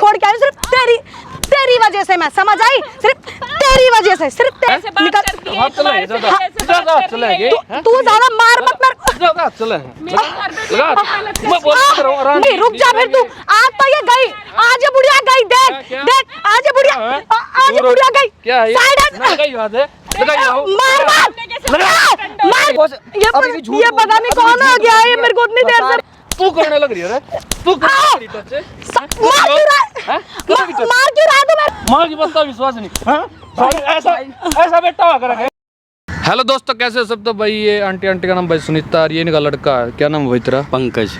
छोड़ के आई सिर्फ तेरी वजह से, मैं समझ आई, सिर्फ तेरी वजह से, सिर्फ तू ज्यादा मार मत मेरे। रुक जा फिर तू, आज तो ये गई, आज ये बुढ़िया गई, देख आज ये बुढ़िया गई। क्या है ये पता नहीं कौन आ गया है, मेरे को उतनी देर से तू करने लग रही है रे, तू मार क्यों रहा है? माँ की बात का विश्वास नहीं, ऐसा बेटा हुआ करेंगे। हेलो दोस्तों, कैसे हो सब? तो भाई ये आंटी का नाम भाई सुनीता, और ये इनका लड़का है, क्या नाम है भाई तेरा? पंकज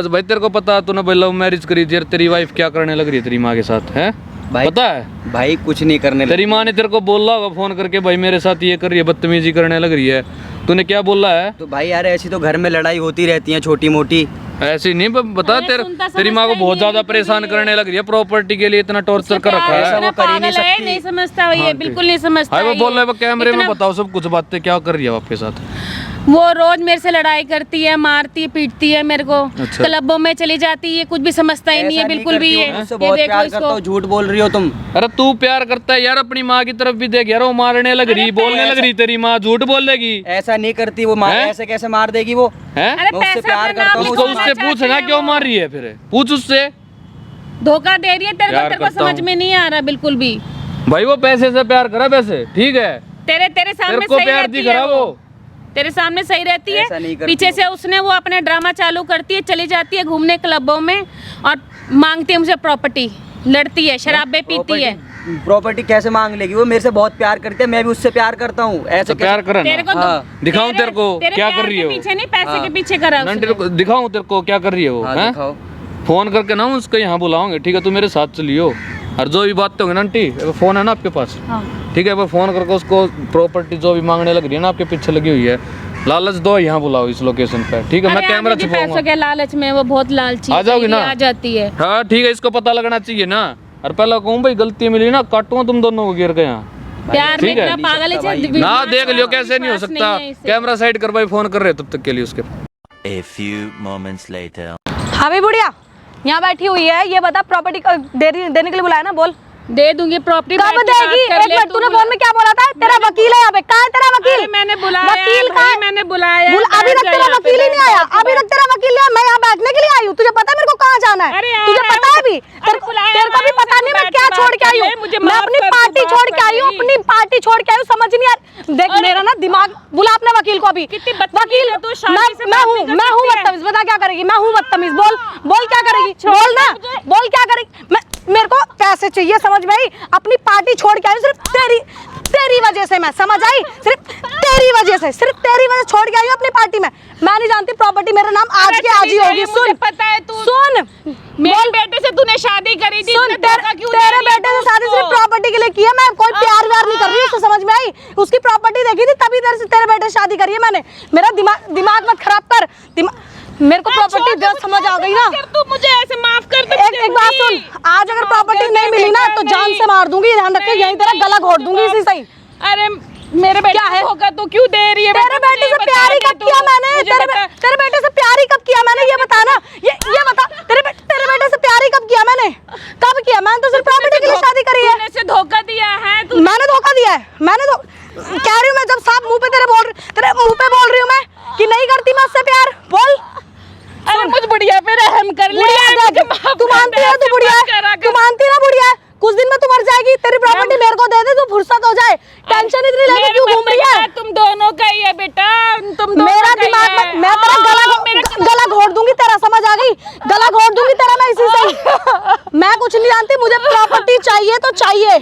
भाई, तेरे को पता तूने भाई लव मैरिज करी थी, तेरी वाइफ क्या करने लग रही है तेरी माँ के साथ है भाई? पता है भाई कुछ नहीं करने तेरी माँ ने तेरे को बोला होगा फोन करके, भाई मेरे साथ ये कर रही है, बदतमीजी करने लग रही है, तूने क्या बोला है? तो भाई यार ऐसी तो घर में लड़ाई होती रहती है छोटी मोटी, ऐसी नहीं बता, तेरी माँ को बहुत ज्यादा परेशान करने लग रही है, प्रॉपर्टी के लिए इतना टॉर्चर कर रखा है। वो कर ही नहीं सकती, नहीं समझता ये, बिल्कुल नहीं समझता। वो बोल रहे कैमरे में बताओ सब कुछ बातें, क्या कर रही है आपके साथ? वो रोज मेरे से लड़ाई करती है, मारती है, पीटती है मेरे को, अच्छा। क्लबों में चली जाती है, कुछ भी समझता ही नहीं है बिल्कुल भी। ये बहुत प्यार करता हूँ, झूठ बोल रही हो तुम। अरे तू प्यार करता है यार, अपनी माँ की तरफ भी देख यार, वो मारने लग रही, बोलने लग रही, तेरी माँ झूठ बोल देगी? ऐसा नहीं करती वो, माँ ऐसे कैसे मार देगी वो? है अरे मैं उससे प्यार करता हूँ। उससे पूछ ना क्यों मार रही है, फिर पूछ उससे। धोखा दे रही है तेरे को समझ में नहीं आ रहा बिल्कुल भी। भाई वो पैसे से प्यार करा, पैसे ठीक है, तेरे सामने को प्यार दी करा, वो तेरे सामने सही रहती है, पीछे से उसने वो अपने ड्रामा चालू करती है, चली जाती है घूमने क्लबों में और मांगती है मुझे प्रॉपर्टी, लड़ती है, शराबे पीती है। प्रॉपर्टी कैसे मांग लेगी? वो मेरे से बहुत प्यार करती है, मैं भी उससे प्यार करता हूँ। ऐसे प्यार करा तेरे को दिखाऊं तेरे को क्या कर रही है? पीछे नहीं, पैसे के पीछे करा। दिखाऊं तेरे को क्या कर रही है वो? फोन करके ना उसको यहाँ बुलाओगे, ठीक है? तू मेरे साथ चलियो, और जो भी बात होगी ना आंटी, फोन है ना आपके पास? ठीक है, वो फोन करके उसको प्रॉपर्टी जो भी मांगने लग रही है ना, आपके पीछे लगी हुई है, लालच दो, यहाँ बुलाओ इस लोकेशन पे, ठीक है? मैं कैमरा छुपाऊंगा। पैसों के लालच में वो बहुत लालची, आ जाओगी ना? आ जाती है। हाँ ठीक है, इसको पता लगना चाहिए ना। और पहले कहूँ भाई गलती मिली ना, काटूंगा तुम दोनों को गिर के यहाँ। प्यार में इतना पागल है ना, देख लियो कैसे नहीं हो सकता। कैमरा साइड कर भाई, फोन कर रहे तब तक के लिए उसके। A few moments later. हाँ भाई बुढ़िया यहाँ बैठी हुई है, ये बता प्रॉपर्टी देने के लिए बुलाया ना, बोल। दे दूंगी प्रॉपर्टी। कब देगी? एक मिनट, तूने फोन में क्या बोला था? तेरा वकील है यहाँ पे, कहाँ है तेरा वकील? मैंने बुलाया, वकील भाई मैंने बुलाया, अभी तक तेरा वकील ही नहीं आया, अभी तक तेरा वकील नहीं आया। मैं यहाँ बैठने के लिए आई हूँ, तुझे पता है मेरे को कहाँ जाना है? तुझे पता है अभी? तेरे को भी पता नहीं मैं क्या छोड़ के आई हूँ, मैं अपनी पार्टी छोड़ के आई हूँ, अपनी पार्टी छोड़ के आई हूँ, समझ नहीं आ रहा। देख मेरा ना दिमाग, बुला अपने वकील को अभी। वकील मैं हूँ बदतमीज, बता क्या करेगी? मैं हूँ बदतमीज, बोल क्या करेगी? बोल ना, बोल क्या करेगी? मेरे को पैसे चाहिए, समझ में आई? अपनी पार्टी छोड़ के आई सिर्फ तेरी वजह से, मैं समझ आई, सिर्फ तेरी वजह से छोड़ के आई हूँ अपनी पार्टी में। मैं नहीं जानती प्रॉपर्टी मेरा नाम आज के आज ही होगी। सुन, पता है तू, सुन, मेरे बेटे से तूने शादी करी थी, सुन, तेरे बेटे से शादी सिर्फ प्रॉपर्टी के लिए की है, मैं कोई प्यार व्यार नहीं कर रही हूँ, समझ में आई? उसकी प्रॉपर्टी देखी थी तभी तेरे बेटे से शादी करी है मैंने। मेरा दिमाग मत खराब कर, मेरे को प्रॉपर्टी समझ आ गई ना। तू मुझे ऐसे माफ कर दे। एक बात सुन, आज अगर प्रॉपर्टी नहीं मिली ना तो जान से मार दूंगी, ध्यान रखिए, यहीं तेरा गला घोट दूंगी इसी सही। अरे मेरे बेटे क्या है होगा, तो क्यों दे रही है? तेरे बेटे से प्यार ही कब किया मैंने? तेरे बेटे से प्यार ही कब किया मैंने? ये बता ना, ये बता, तेरे बेटे से प्यार ही कब किया मैंने? कब किया? मैंने तो सिर्फ प्रॉपर्टी के लिए शादी करी है। तूने धोखा दिया है। मैंने धोखा दिया है? मैंने तो कह रही हूँ मैं, जब साफ मुंह पे तेरे मुंह पे बोल रही हूँ मैं कि नहीं करती मैं उससे प्यार। बोल। अरे मुझ बुढ़िया पे रहम कर ले। तू मानती है? तू बुढ़िया है, तू मानती ना बुढ़िया है? कुछ दिन में तू मर जाएगी, तेरी प्रॉपर्टी मेरे को दे दे, तू फुर्सत हो जाए। टेंशन इतनी लेके क्यों घूम रही है? तुम दोनों का ही है बेटा, तुम दोनों मेरा दिमाग मत, मैं तेरा गला घोट दूंगी तेरा, समझ आ गई? गला घोट दूंगी तेरा मैं इसी से। मैं कुछ नहीं जानती, मुझे प्रॉपर्टी चाहिए तो चाहिए,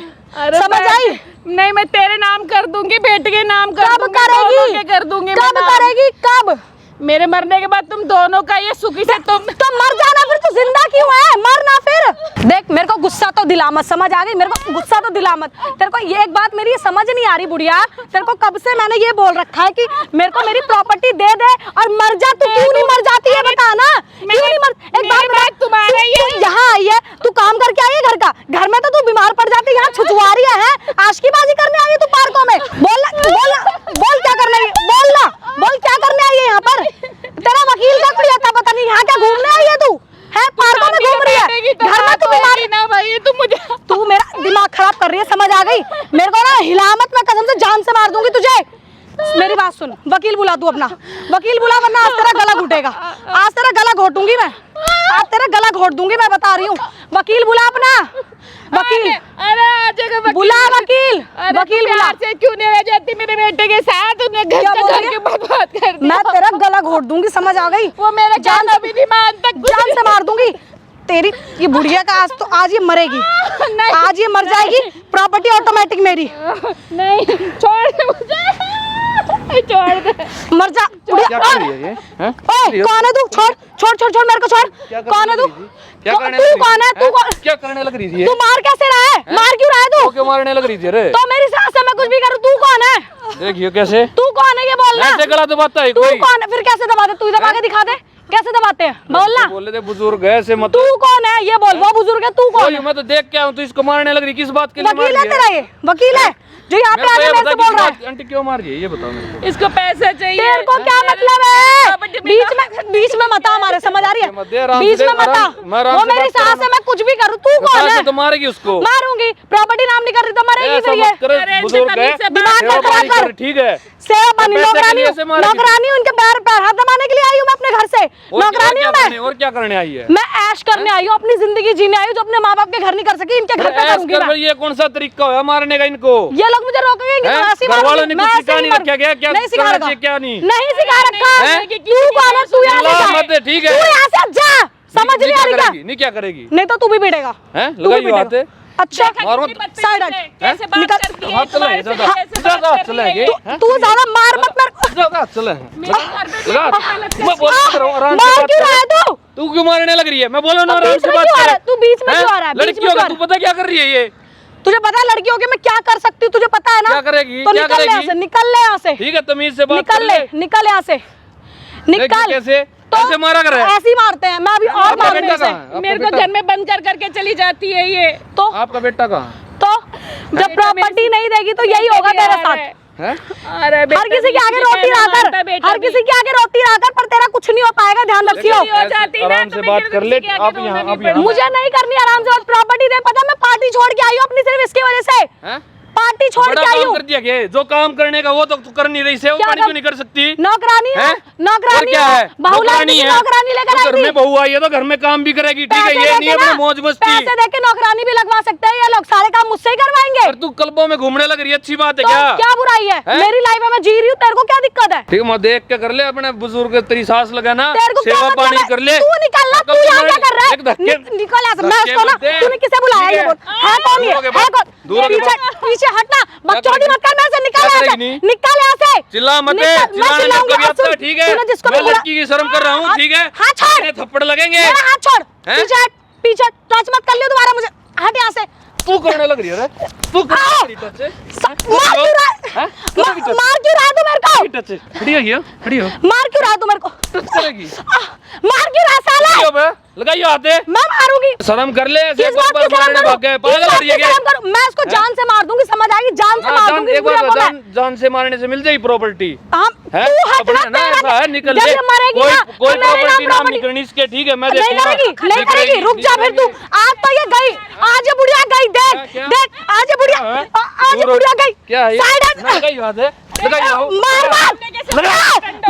समझ आई? नहीं, मैं तेरे नाम कर दूंगी, बेटे के नाम कर दूंगी, कर दूंगी। कब करेगी? कब? मेरे मरने के बाद तुम दोनों का ये सुखी से तुम तो मर जाना, फिर तू जिंदा क्यों है? मरना फिर। देख मेरे को गुस्सा तो दिला मत, समझ आ गई? मेरे को गुस्सा तो दिला मत। तेरे को ये एक बात मेरी समझ नहीं आ रही बुढ़िया, तेरे को कब से मैंने ये बोल रखा है कि मेरे को मेरी प्रॉपर्टी दे दे और मर जा। तू क्यों नहीं मर जाती है बता ना, क्यों नहीं मर? एक बात तुम्हारे यहाँ आई है, तू काम करके आई है घर का, घर में तो तू बीमार पड़ जाती है, यहाँ छुछुआ रही है, आशिकीबाजी करने आई है तू पार्कों में। बोल क्या करने आई है? बोल क्या करने आई है यहाँ पर? तेरा वकील का कोई आता पता नहीं, यहाँ क्या घूमने आई है तू? है पार्कों में घूम रही है, घर में तू बीमार समझ आ गई? मेरे को ना हिला मत, मैं कसम से जान से मार दूंगी तुझे। मेरी बात सुन, वकील बुला तू अपना, वकील बुला, वरना आज तेरा गला घोटेगा, आज तेरा गला घोटूंगी मैं, आज तेरा गला घोट दूंगी, मैं बता रही हूँ। वकील बुला अपना, वकील। अरे बुला वकील, वकील बुला। से क्यों नहीं रह जाती मेरे बेटे के साथ? उन्हें घर क्या का बोल घर रही के है? बर्बाद कर दिया। मैं तेरा गला घोट दूंगी, समझ आ गई? वो मेरा जान भी नहीं मानता, जान से मार दूंगी तेरी। ये बुढ़िया का आज ये मरेगी, आज ये मर जाएगी। प्रॉपर्टी ऑटोमेटिक मेरी। नहीं, छोड़ दे मुझे, छोड़ दे, मर जा। क्या कर रही है ये? हैं? ओए, कौन है तू? छोड़ छोड़ छोड़ छोड़, मेरे को छोड़। कौन है तू? क्या करने तू लग रही कौन है? थी? तू कौन? क्या करने लग रही थी ये? तू मार कैसे रहा है? मार क्यों रहा है तू? वो क्यों मारने लग रही थी? अरे तो मेरी सास से मैं कुछ भी करूँ, तू कौन है? देखियो कैसे तू कौन है ये बोलना। ऐसे गला दबाता है तू कोई? कौन है? फिर कैसे दबाते? तू दबा के दिखा दे, कैसे दबाते हैं, बोलना। बोले थे बुजुर्ग है, ऐसे मत। तू कौन है ये बोल। वो बुजुर्ग है, तू कौन है? मैं तो देख के आऊं, तू इसको मारने लग रही, किस बात के लिए मार वकील रही है तेरा ये? वकील है जो यहाँ पे आके मेरे से बोल रहा है? आंटी क्यों मार रही है ये बताओ मेरे को। इसको पैसे चाहिए। तेरे को क्या मतलब है? बीच में मत आ हमारे, समझ आ रही है? बीच में मत आ। वो मेरी सास है, मैं कुछ भी करूँ, तू कौन है? तो मारेगी उसको। मारूंगी, प्रॉपर्टी नाम नहीं कर रही तो मरेगी ऐसा फिर ये। मत करे, बुजुर्ग है, दिमाग सेवा मत पानी खराब कर, कर। ठीक है। सेवा बनी पैसे के नौकरानी, लिए से मारेगी। नौकरानी उनके पैर पैर हाथ दबाने के लिए आई हूँ मैं अपने घर से। नौकरानी हूँ मैं। और क्या करने आई है? मैं ऐश करने आई हूँ, अपनी जिंदगी जीने आई हूँ, जो अपने माँ बाप के घर नहीं कर सकी, इनके घर पे करूंगी मैं। ये कौन सा तरीका है मारने का इनको? ये लोग मुझे रोकेंगे हैं? तो ऐसे ही घर वालों ने मारूंगी। मैं कुछ ऐसे सिखा ही नहीं मार- रखा क्या? क्या नहीं सिखा करना रखा, चाहिए, क्या नहीं? नहीं सिखा रखा। हैं? तू कौन है? तू यहाँ से चिल्ला जा। मत, ठीक है। तू यहाँ से जा, समझ नहीं आ रही क्या? नहीं क्या करेगी? नहीं तो तू भी पिटेगा। हैं? तू भी लगाइयो हाथ। पिटेगा। अच्छा मारो मत। साइड हट। कैसे बात निकल। करती है? हाथ चला है, तुम्हारे से ज्यादा कैसे ज्यादा बात कर चला रही है। है? तू ज्यादा मार मत मेरे को। ज्यादा चला है। लगा। मैं बोल रहा हूँ, आराम से मार बात क्यों कर। रहा है तू? तू क्यों मारने लग रही है? मैं बोलो ना, तू आराम बीच से में बात क्यों आ कर। रहा है? तू बीच में हैं? क्यों आ रहा है? बीच लड़की में होगा, क्यों आ तू पता क्या कर रही है ये? तुझे पता है लड़की होके मैं क्या कर सकती हूँ? तुझे पता है ना? क्या करेगी? तो क्या निकल ले करेगी? यहाँ से, निकल ले यहाँ से, ठीक है, तमीज से बात निकल कर ले, ले। निकल यहाँ से, निकल। कैसे तो कैसे मारा कर रहा है? ऐसे ही मारते हैं। मैं अभी और आपका मारूंगी बेटा इसे। कहाँ है? आपका मेरे को बेटा- घर में बंद कर करके चली जाती है ये। तो आपका बेटा कहाँ? तो जब प्रॉपर्टी नहीं देगी तो यही होगा तेरे साथ। है? अरे हर किसी के आगे रोटी रहा कर, हर किसी के आगे रोटी रहा कर, पर तेरा कुछ नहीं हो पाएगा, ध्यान रखियो। हो जाती ना, आराम तो से मैं बात किसी कर ले। के आगे आप रोना यहाँ नहीं आप यहाँ मुझे नहीं करनी आराम से प्रॉपर्टी दे। पता मैं पार्टी छोड़ के आई हूँ अपनी सिर्फ इसकी वजह से। हैं? पार्टी छोड़ बड़ा के आई काम हूँ। कर दिया क्या? जो काम करने का वो तो तू कर नहीं रही, सेवा क्या पानी कर- क्यों नहीं कर सकती? नौकरानी है, हैं? और नौकरानी क्या है? बहुला नौकरानी है। नौकरानी लेकर तो घर आई में बहू आई है तो घर में काम भी करेगी, ठीक है? पैसे ये देके नहीं है ना, अपने मौज मस्ती। पैसे देके नौकरानी भी लगवा सकते हैं ये लोग, सारे काम मुझसे ही करवाएंगे। पर तू क्लबों में घूमने लग रही है, अच्छी बात है तो क्या? क्या बुराई है? हैं? मेरी लाइफ है, मैं जी रही हूँ, तेरे को क्या दिक्कत है? ठीक है, मैं देख के कर ले अपने बुजुर्ग, तेरी सास लगा ना, तेरे को क्या सेवा मतलब पानी है? कर ले। तू निकल ना, अकल तू यहाँ तुम्हारी- क्या कर रहा है? एक धक्के- निकल यहाँ से। मैं धक्के इसको ना, मत दे। तूने किसे बुलाया ठीक ये है। बोल? है कौन ये? दूर होके है बात- कौन? दूर होके पीछे बात- पीछे हटना, बकचोदी करेगी? मत कर मेरे से, निकल क्या यहाँ करेगी से, नहीं? निकल यहाँ से। चिल्ला मत, निकल, मैं चिल्लाने में चिल्लाऊंगी, कभी और आता है, सुन, ठीक है? तूने जिसको मैं भी बुला- लड़की की शर्म कर रहा हूँ, ठीक है? हाथ छोड़, तेरे थप्पड़ लगेंगे। मेरा हाथ छोड़, हैं? पीछे हट, पीछे टच मत कर लियो दोबारा मुझे, हट यहाँ से। तू करने लग रही है रे? तू करने लग रही है टच से? मार क्यों रहा है? हैं? मार क्यों रहा है तू मेरे को? टच से खड़ी हो गई हो? खड़ी हो? मार क्यों रहा है तू मेरे को? टच करेगी? मार क्यों रहा है साला? खड़ी हो बे, लगाइयो हाथ है। मैं मारूंगी। शर्म कर ले, ऐसे किस बात बार की शर्म मारने करूं? भाग गए, किस पागल बात हो रही है की क्या? शर्म करूं? मैं इसको जान से मार दूंगी, समझ आएगी? जान से हाँ, मार जान दूंगी। एक बार बुरा बोला है। जान से मारने से मिल जाएगी प्रॉपर्टी। हम है? तू हट अपना ना, ना तेरा ऐसा है, निकल जब ले। ये मरेगी कोई ना, कोई तो मेरे प्रॉपर्टी नाम प्रॉपर्टी- नहीं करनी इसके, ठीक है? मैं नहीं देखूंगा। करेगी, नहीं करेगी, रुक जा फिर तू। आज तो ये गई, आज ये बुढ़िया गई, देख क्या? देख, आज ये बुढ़िया, हाँ? आज ये दूर हो- बुढ़िया गई। क्या है ये? साइड हट। ना लगाइयो हाथ है, लगाइयो आओ। मार मार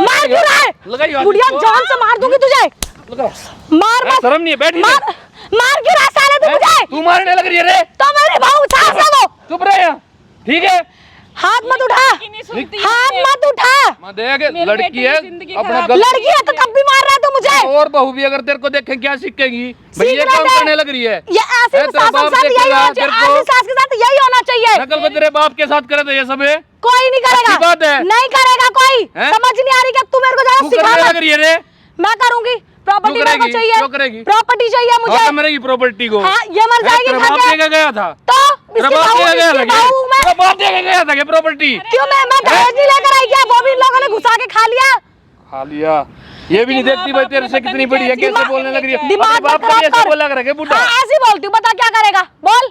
मार क्यों रहा है? लगाइयो हाथ बुढ़िया इसको। जान से मार दूंगी तुझे। लगाओ। मार हैं? मत, शर्म नहीं है, बैठी मार मार क्यों रहा है साले तू हैं? मुझे? तू मारने लग रही है रे? तो मेरी बहू सास है वो। चुप रहे यहाँ, ठीक है? हाथ मत उठा, हाथ मत उठा। मैं देख, मेरे लड़की बेटे है की जिंदगी अपना खराब- गलत। लड़की है तो तब भी मार रहा है तू मुझे। और बहू भी अगर तेरे को देखे क्या सीखेगी? भाई ये सीखने काम दे। करने लग रही है। ये ऐसी है, तेरा सास बाप के साथ यही देखेगा होना तेरे चाहिए, को। ऐसी सास के साथ यही होना चाहिए। नकल को तेरे बाप के साथ करे तो ये सब है? कोई नहीं करेगा, अच्छी बात है। नहीं करेगा कोई। हैं? समझ नहीं आ रही कि तू मेरे को तू जरा सिखा करने मत। लग रही है रे? मैं करूंगी, प्रॉपर्टी क्यों मेरे को करेगी? चाहिए, क्यों करेगी? प्रॉपर्टी चाहिए मुझे। हाँ, मरेगी प्रॉपर्टी को। हाँ, ये मर है, जाएगी तेरा खा बाप के। देके गया था। तो तेरा इसकी बाप बहू, देके गया इसकी था बहू मैं तेरा बाप देके गया था प्रॉपर्टी। क्यों? मैं दहेज नहीं लेकर आई क्या? वो भी इन लोगों ने घुसा के खा लिया। खा लिया, ये भी नहीं देखती भाई तेरे से कितनी बड़ी है, कैसे बोलने लग रही है? दिमाग अपने बाप मत को भी खराब ऐसे कर। बोला करेगा बुढ़ा। हाँ, ऐसे ही बोलती हूँ, बता क्या करेगा, बोल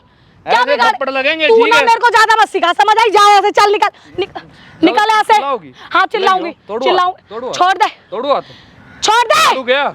क्या ऐसे बिगाड़- थप्पड़ लगेंगे, तू ठीक ना है? मेरे को ज्यादा मत सिखा, समझ आई? जा यहाँ से, चल निकल यहाँ से। चिल्लाओगी? हाँ चिल्लाऊंगी, तोड़ो हाथ, चिल्लाऊं, तोड़ो हाथ। छोड़ दे, तोड़ो हाथ, छोड़ दे। तू गया?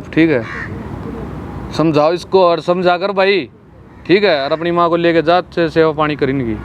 आप, ठीक है। समझाओ इसको और समझा कर भाई, ठीक है, और अपनी माँ को लेके जा, सेवा पानी करेंगी।